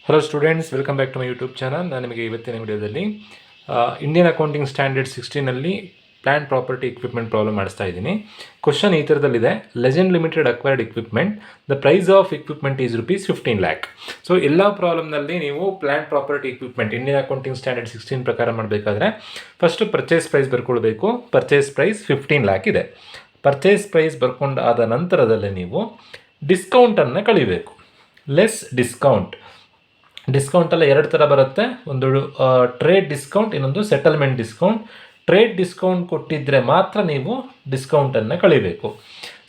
Hello students, welcome back to my YouTube channel. ನಾನು ನಿಮಗೆ ಇವತ್ತಿನ ವಿಡಿಯೋದಲ್ಲಿ ಇಂಡಿಯನ್ ಅಕೌಂಟಿಂಗ್ ಸ್ಟ್ಯಾಂಡರ್ಡ್ 16ನಲ್ಲಿ ಪ್ಲಾಂಟ್ ಪ್ರಾಪರ್ಟಿ ಇಕ್ವಿಪ್ಮೆಂಟ್ ಪ್ರಾಬ್ಲಮ್ ಮಾಡಿಸ್ತಾ ಇದ್ದೀನಿ. ಕ್ವಶನ್ ಈ ಥರದಲ್ಲಿದೆ: legend limited acquired equipment, the price of equipment is ₹15 lakh. So ಎಲ್ಲ ಪ್ರಾಬ್ಲಮ್ನಲ್ಲಿ ನೀವು plant property equipment Indian accounting standard 16 ಪ್ರಕಾರ ಮಾಡಬೇಕಾದ್ರೆ ಫಸ್ಟು ಪರ್ಚೇಸ್ ಪ್ರೈಸ್ ಬರ್ಕೊಳ್ಬೇಕು. ಪರ್ಚೇಸ್ ಪ್ರೈಸ್ 15 lakh ಇದೆ. ಪರ್ಚೇಸ್ ಪ್ರೈಸ್ ಬರ್ಕೊಂಡಾದ ನಂತರದಲ್ಲಿ ನೀವು ಡಿಸ್ಕೌಂಟನ್ನು ಕಳಿಬೇಕು. ಲೆಸ್ ಡಿಸ್ಕೌಂಟೆಲ್ಲ ಎರಡು ಥರ ಬರುತ್ತೆ. ಒಂದು ಟ್ರೇಡ್ ಡಿಸ್ಕೌಂಟ್, ಇನ್ನೊಂದು ಸೆಟಲ್ಮೆಂಟ್ ಡಿಸ್ಕೌಂಟ್. ಟ್ರೇಡ್ ಡಿಸ್ಕೌಂಟ್ ಕೊಟ್ಟಿದ್ದರೆ ಮಾತ್ರ ನೀವು ಡಿಸ್ಕೌಂಟನ್ನು ಕಳಿಬೇಕು.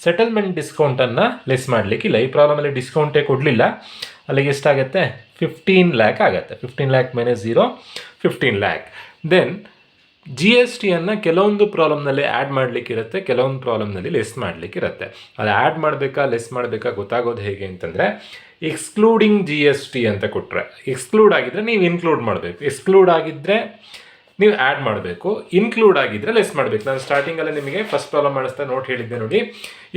Settlement ಡಿಸ್ಕೌಂಟನ್ನು less ಮಾಡಲಿಕ್ಕಿಲ್ಲ. ಈ ಪ್ರಾಬ್ಲಮಲ್ಲಿ ಡಿಸ್ಕೌಂಟೇ ಕೊಡಲಿಲ್ಲ. ಅಲ್ಲಿಗೆ ಎಷ್ಟಾಗುತ್ತೆ? 15 lakh ಆಗುತ್ತೆ. 15 lakh ಮೈನಸ್ 0, 15 lakh. ದೆನ್ GSTಯನ್ನು ಕೆಲವೊಂದು ಪ್ರಾಬ್ಲಮ್ನಲ್ಲಿ ಆ್ಯಡ್ ಮಾಡಲಿಕ್ಕಿರುತ್ತೆ, ಕೆಲವೊಂದು ಪ್ರಾಬ್ಲಮ್ನಲ್ಲಿ ಲೆಸ್ ಮಾಡಲಿಕ್ಕಿರುತ್ತೆ. ಅದು ಆ್ಯಡ್ ಮಾಡಬೇಕಾ ಲೆಸ್ ಮಾಡಬೇಕಾ ಗೊತ್ತಾಗೋದು ಹೇಗೆ ಅಂತಂದರೆ, ಎಕ್ಸ್ಕ್ಲೂಡಿಂಗ್ GST ಅಂತ ಕೊಟ್ಟರೆ, ಎಕ್ಸ್ಕ್ಲೂಡ್ ಆಗಿದ್ದರೆ ನೀವು ಇನ್ಕ್ಲೂಡ್ ಮಾಡಬೇಕು, ಎಕ್ಸ್ಕ್ಲೂಡ್ ಆಗಿದ್ದರೆ ನೀವು ಆ್ಯಡ್ ಮಾಡಬೇಕು, ಇನ್ಕ್ಲೂಡ್ ಆಗಿದ್ದರೆ ಲೆಸ್ ಮಾಡಬೇಕು. ನಾನು ಸ್ಟಾರ್ಟಿಂಗಲ್ಲೇ ನಿಮಗೆ ಫಸ್ಟ್ ಪ್ರಾಬ್ಲಮ್ ಮಾಡಿಸ್ತಾ ಹೇಳಿದ್ದೆ ನೋಡಿ.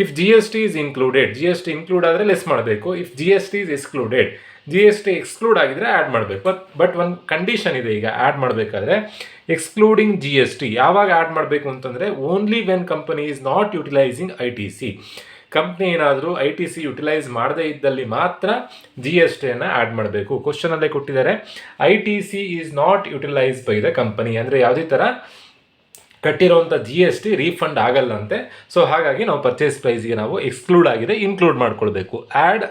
If GST is included, GST include ಆದರೆ ಲೆಸ್ ಮಾಡಬೇಕು. If GST is excluded, GST exclude ಆಗಿದ್ರೆ ಆ್ಯಡ್ ಮಾಡಬೇಕು. ಬಟ್ ಒಂದು ಕಂಡೀಷನ್ ಇದೆ. ಈಗ ಆ್ಯಡ್ ಮಾಡಬೇಕಾದ್ರೆ ಎಕ್ಸ್ಕ್ಲೂಡಿಂಗ್ GST ಯಾವಾಗ ಆ್ಯಡ್ ಮಾಡಬೇಕು ಅಂತಂದರೆ, only when company is not utilising ITC. Company ಏನಾದರೂ ITC ಯುಟಿಲೈಸ್ ಮಾಡದೇ ಇದ್ದಲ್ಲಿ ಮಾತ್ರ GSTಯನ್ನು ಆ್ಯಡ್ ಮಾಡಬೇಕು. ಕ್ವಶನಲ್ಲೇ ಕೊಟ್ಟಿದ್ದಾರೆ, ITC is not utilise by the company, ಅಂದರೆ ಯಾವುದೇ ಥರ ಕಟ್ಟಿರೋವಂಥ GST ರೀಫಂಡ್ ಆಗಲ್ಲಂತೆ. ಸೊ ಹಾಗಾಗಿ ನಾವು ಪರ್ಚೇಸ್ ಪ್ರೈಸ್ಗೆ ನಾವು ಎಕ್ಸ್ಕ್ಲೂಡ್ ಆಗಿದೆ ಇನ್ಕ್ಲೂಡ್ ಮಾಡ್ಕೊಳ್ಬೇಕು. ಆ್ಯಡ್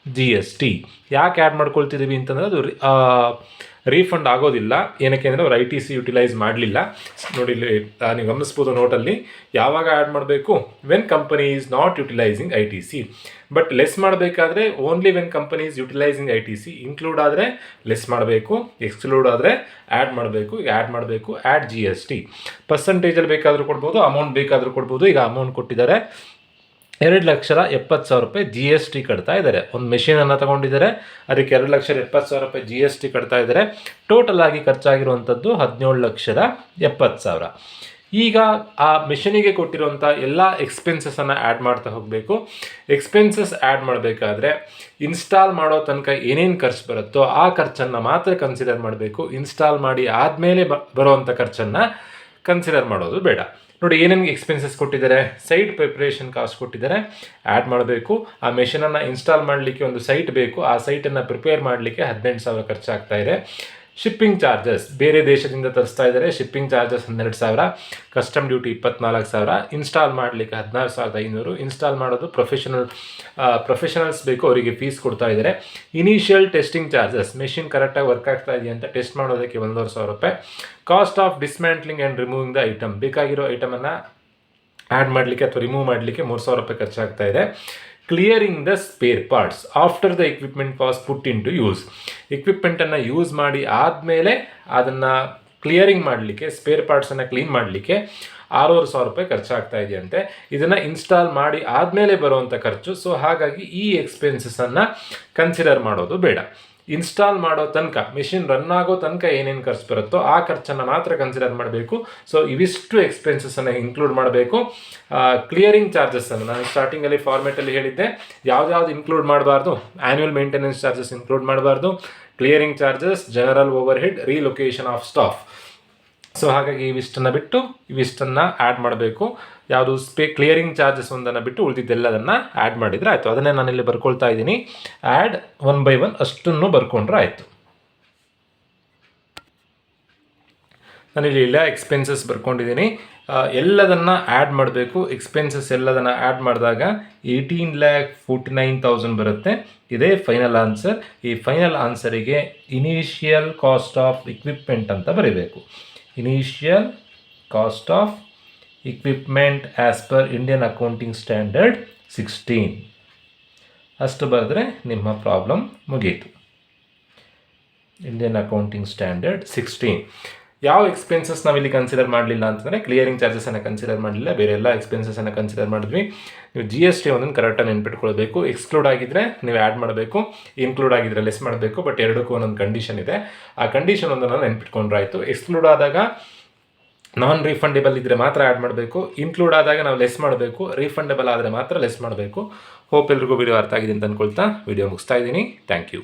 GST ಯಾಕೆ ಆ್ಯಡ್ ಮಾಡ್ಕೊಳ್ತಿದ್ದೀವಿ ಅಂತಂದರೆ, ಅದು ರೀಫಂಡ್ ಆಗೋದಿಲ್ಲ. ಏನಕ್ಕೆ ಅಂದರೆ ಅವ್ರು ITC ಯುಟಿಲೈಸ್ ಮಾಡಲಿಲ್ಲ. ನೋಡಿ, ಇಲ್ಲಿ ನೀವು ಗಮನಿಸ್ಬೋದು ನೋಟಲ್ಲಿ, ಯಾವಾಗ ಆ್ಯಡ್ ಮಾಡಬೇಕು? When company is not utilising ITC. But less ಮಾಡಬೇಕಾದ್ರೆ only when company is utilising ITC. Include ಆದರೆ ಲೆಸ್ ಮಾಡಬೇಕು, ಎಕ್ಸ್ಕ್ಲೂಡ್ ಆದರೆ ಆ್ಯಡ್ ಮಾಡಬೇಕು. ಈಗ ಆ್ಯಡ್ ಮಾಡಬೇಕು, ಆ್ಯಡ್ GST. ಪರ್ಸಂಟೇಜಲ್ಲಿ ಬೇಕಾದರೂ ಕೊಡ್ಬೋದು, ಅಮೌಂಟ್ ಬೇಕಾದರೂ ಕೊಡ್ಬೋದು. ಈಗ ಅಮೌಂಟ್ ಕೊಟ್ಟಿದ್ದಾರೆ, ₹2,70,000 GST ಕಟ್ತಾ ಇದ್ದಾರೆ. ಒಂದು ಮೆಷಿನನ್ನು ತಗೊಂಡಿದ್ದಾರೆ, ಅದಕ್ಕೆ ₹2,70,000 GST ಕಟ್ತಾ ಇದ್ದಾರೆ. ಟೋಟಲ್ ಆಗಿ ಖರ್ಚಾಗಿರುವಂಥದ್ದು ₹17,70,000. ಈಗ ಆ ಮೆಷಿನಿಗೆ ಕೊಟ್ಟಿರುವಂಥ ಎಲ್ಲ ಎಕ್ಸ್ಪೆನ್ಸಸನ್ನು ಆ್ಯಡ್ ಮಾಡ್ತಾ ಹೋಗಬೇಕು. ಎಕ್ಸ್ಪೆನ್ಸಸ್ ಆ್ಯಡ್ ಮಾಡಬೇಕಾದ್ರೆ ಇನ್ಸ್ಟಾಲ್ ಮಾಡೋ ತನಕ ಏನೇನು ಖರ್ಚು ಬರುತ್ತೋ ಆ ಖರ್ಚನ್ನು ಮಾತ್ರ ಕನ್ಸಿಡರ್ ಮಾಡಬೇಕು. ಇನ್ಸ್ಟಾಲ್ ಮಾಡಿ ಆದಮೇಲೆ ಬರೋವಂಥ ಖರ್ಚನ್ನು ಕನ್ಸಿಡರ್ ಮಾಡೋದು ಬೇಡ. ನೋಡಿ, ಏನೇನು ಎಕ್ಸ್ಪೆನ್ಸಸ್ ಕೊಟ್ಟಿದ್ದಾರೆ. ಸೈಟ್ ಪ್ರಿಪ್ರೇಷನ್ ಕಾಸ್ಟ್ ಕೊಟ್ಟಿದ್ದಾರೆ, ಆ್ಯಡ್ ಮಾಡಬೇಕು. ಆ ಮೆಷಿನನ್ನು ಇನ್ಸ್ಟಾಲ್ ಮಾಡಲಿಕ್ಕೆ ಒಂದು ಸೈಟ್ ಬೇಕು, ಆ ಸೈಟನ್ನು ಪ್ರಿಪೇರ್ ಮಾಡಲಿಕ್ಕೆ 18,000 ಖರ್ಚಾಗ್ತಾ ಇದೆ. ಶಿಪ್ಪಿಂಗ್ ಚಾರ್ಜಸ್, ಬೇರೆ ದೇಶದಿಂದ ತರಿಸ್ತಾ ಇದ್ದಾರೆ, shipping charges 12,000, custom duty 24,000, install ಮಾಡಲಿಕ್ಕೆ 16,500. ಇನ್ಸ್ಟಾಲ್ ಮಾಡೋದು ಪ್ರೊಫೆಷನಲ್ಸ್ ಬೇಕು, ಅವರಿಗೆ ಫೀಸ್ ಕೊಡ್ತಾ ಇದ್ದಾರೆ. ಇನಿಷಿಯಲ್ ಟೆಸ್ಟಿಂಗ್ ಚಾರ್ಜಸ್, ಮೆಷಿನ್ ಕರೆಕ್ಟಾಗಿ ವರ್ಕ್ ಆಗ್ತಾ ಇದೆ ಅಂತ ಟೆಸ್ಟ್ ಮಾಡೋದಕ್ಕೆ ₹1,500. Cost of dismantling and removing the item, ಬೇಕಾಗಿರೋ ಐಟಮನ್ನು ಆ್ಯಡ್ ಮಾಡಲಿಕ್ಕೆ ಅಥವಾ ರಿಮೂವ್ ಮಾಡಲಿಕ್ಕೆ ₹3,000 ಖರ್ಚಾಗ್ತಾ ಇದೆ. Clearing the spare parts after the equipment was put in to use, ಎಕ್ವಿಪ್ಮೆಂಟನ್ನು ಯೂಸ್ ಮಾಡಿ ಆದಮೇಲೆ ಅದನ್ನು ಕ್ಲಿಯರಿಂಗ್ ಮಾಡಲಿಕ್ಕೆ, ಸ್ಪೇರ್ ಪಾರ್ಟ್ಸನ್ನು ಕ್ಲೀನ್ ಮಾಡಲಿಕ್ಕೆ ₹6,500 ಖರ್ಚಾಗ್ತಾ ಇದೆಯಂತೆ. ಇದನ್ನು ಇನ್ಸ್ಟಾಲ್ ಮಾಡಿ ಆದಮೇಲೆ ಬರುವಂಥ ಖರ್ಚು. ಸೊ ಹಾಗಾಗಿ ಈ ಎಕ್ಸ್ಪೆನ್ಸಸನ್ನು ಕನ್ಸಿಡರ್ ಮಾಡೋದು ಬೇಡ. ಇನ್ಸ್ಟಾಲ್ ಮಾಡೋ ತನಕ, ಮಿಷಿನ್ ರನ್ ಆಗೋ ತನಕ ಏನೇನು ಖರ್ಚು ಬರುತ್ತೋ ಆ ಖರ್ಚನ್ನು ಮಾತ್ರ ಕನ್ಸಿಡರ್ ಮಾಡಬೇಕು. ಸೊ ಇವಿಷ್ಟು ಎಕ್ಸ್ಪೆನ್ಸಸನ್ನು ಇನ್ಕ್ಲೂಡ್ ಮಾಡಬೇಕು. ಕ್ಲಿಯರಿಂಗ್ ಚಾರ್ಜಸ್ಸನ್ನು ನಾನು ಸ್ಟಾರ್ಟಿಂಗಲ್ಲಿ ಫಾರ್ಮೆಟಲ್ಲಿ ಹೇಳಿದ್ದೆ, ಯಾವ್ದು ಇನ್ಕ್ಲೂಡ್ ಮಾಡಬಾರ್ದು. ಆ್ಯನ್ಯುವಲ್ ಮೇಂಟೆನೆನ್ಸ್ ಚಾರ್ಜಸ್ ಇನ್ಕ್ಲೂಡ್ ಮಾಡಬಾರ್ದು. Clearing charges, general overhead, relocation of staff. So ಹಾಗಾಗಿ ಇವಿಷ್ಟನ್ನು ಬಿಟ್ಟು ಇವಿಷ್ಟನ್ನು ಆ್ಯಡ್ ಮಾಡಬೇಕು. ಯಾವುದು ಕ್ಲಿಯರಿಂಗ್ ಚಾರ್ಜಸ್ ಒಂದನ್ನು ಬಿಟ್ಟು ಉಳಿದಿದ್ದೆಲ್ಲದನ್ನು ಆ್ಯಡ್ ಮಾಡಿದರೆ ಆಯಿತು. ಅದನ್ನೇ ನಾನಿಲ್ಲಿ ಬರ್ಕೊಳ್ತಾ ಇದ್ದೀನಿ. ಆ್ಯಡ್ 1 by 1 ಅಷ್ಟನ್ನು ಬರ್ಕೊಂಡ್ರೆ ಆಯಿತು. ನಾನಿಲ್ಲಿ ಎಲ್ಲ ಎಕ್ಸ್ಪೆನ್ಸಸ್ ಬರ್ಕೊಂಡಿದ್ದೀನಿ. ಎಲ್ಲದನ್ನು ಆ್ಯಡ್ ಮಾಡಬೇಕು. ಎಕ್ಸ್ಪೆನ್ಸಸ್ ಎಲ್ಲದನ್ನು ಆ್ಯಡ್ ಮಾಡಿದಾಗ 18,49,000 ಬರುತ್ತೆ. ಇದೇ ಫೈನಲ್ ಆನ್ಸರ್. ಈ ಫೈನಲ್ ಆನ್ಸರಿಗೆ ಇನಿಷಿಯಲ್ ಕಾಸ್ಟ್ ಆಫ್ ಇಕ್ವಿಪ್ಮೆಂಟ್ ಅಂತ ಬರೀಬೇಕು. Initial cost of equipment as per Indian accounting standard 16 ಅಷ್ಟು ಬರೆದ್ರೆ ನಿಮ್ಮ ಪ್ರಾಬ್ಲಮ್ ಮುಗೀತು. Indian accounting standard 16. ಯಾವ ಎಕ್ಸ್ಪೆನ್ಸಸ್ ನಾವಿಲ್ಲಿ ಕನ್ಸಿಡರ್ ಮಾಡಲಿಲ್ಲ ಅಂತಂದರೆ, ಕ್ಲಿಯರಿಂಗ್ ಚಾರ್ಜಸನ್ನು ಕನ್ಸಿಡರ್ ಮಾಡಲಿಲ್ಲ, ಬೇರೆ ಎಲ್ಲ ಎಕ್ಸ್ಪೆನ್ಸಸನ್ನು ಕನ್ಸಿಡರ್ ಮಾಡಿದ್ವಿ. ನೀವು GST ಒಂದನ್ನು ಕರೆಕ್ಟಾಗಿ ನೆನ್ಪಿಟ್ಕೊಳ್ಬೇಕು. ಎಕ್ಸ್ಕ್ಲೂಡ್ ಆಗಿದ್ದರೆ ನೀವು ಆ್ಯಡ್ ಮಾಡಬೇಕು, ಇನ್ಕ್ಲೂಡ್ ಆಗಿದ್ದರೆ ಲೆಸ್ ಮಾಡಬೇಕು. ಬಟ್ ಎರಡಕ್ಕೂ ಒಂದೊಂದು ಕಂಡೀಷನ್ ಇದೆ. ಆ ಕಂಡೀಷನ್ ಒಂದನ್ನು ನೆನ್ಪಿಟ್ಕೊಂಡ್ರೆ ಆಯಿತು. ಎಕ್ಸ್ಕ್ಲೂಡ್ ಆದಾಗ ನಾನ್ ರೀಫಂಡೇಬಲ್ ಇದ್ದರೆ ಮಾತ್ರ ಆ್ಯಡ್ ಮಾಡಬೇಕು. ಇನ್ಕ್ಲೂಡ್ ಆದಾಗ ನಾವು ಲೆಸ್ ಮಾಡಬೇಕು. ರೀಫಂಡೇಬಲ್ ಆದರೆ ಮಾತ್ರ ಲೆಸ್ ಮಾಡಬೇಕು. ಹೋಪ್ ಎಲ್ರಿಗೂ ವಿಡಿಯೋ ಅರ್ಥ ಆಗಿದೆ ಅಂತ ಅಂದ್ಕೊಳ್ತಾ ವಿಡಿಯೋ ಮುಗಿಸ್ತಾ ಇದ್ದೀನಿ. Thank you.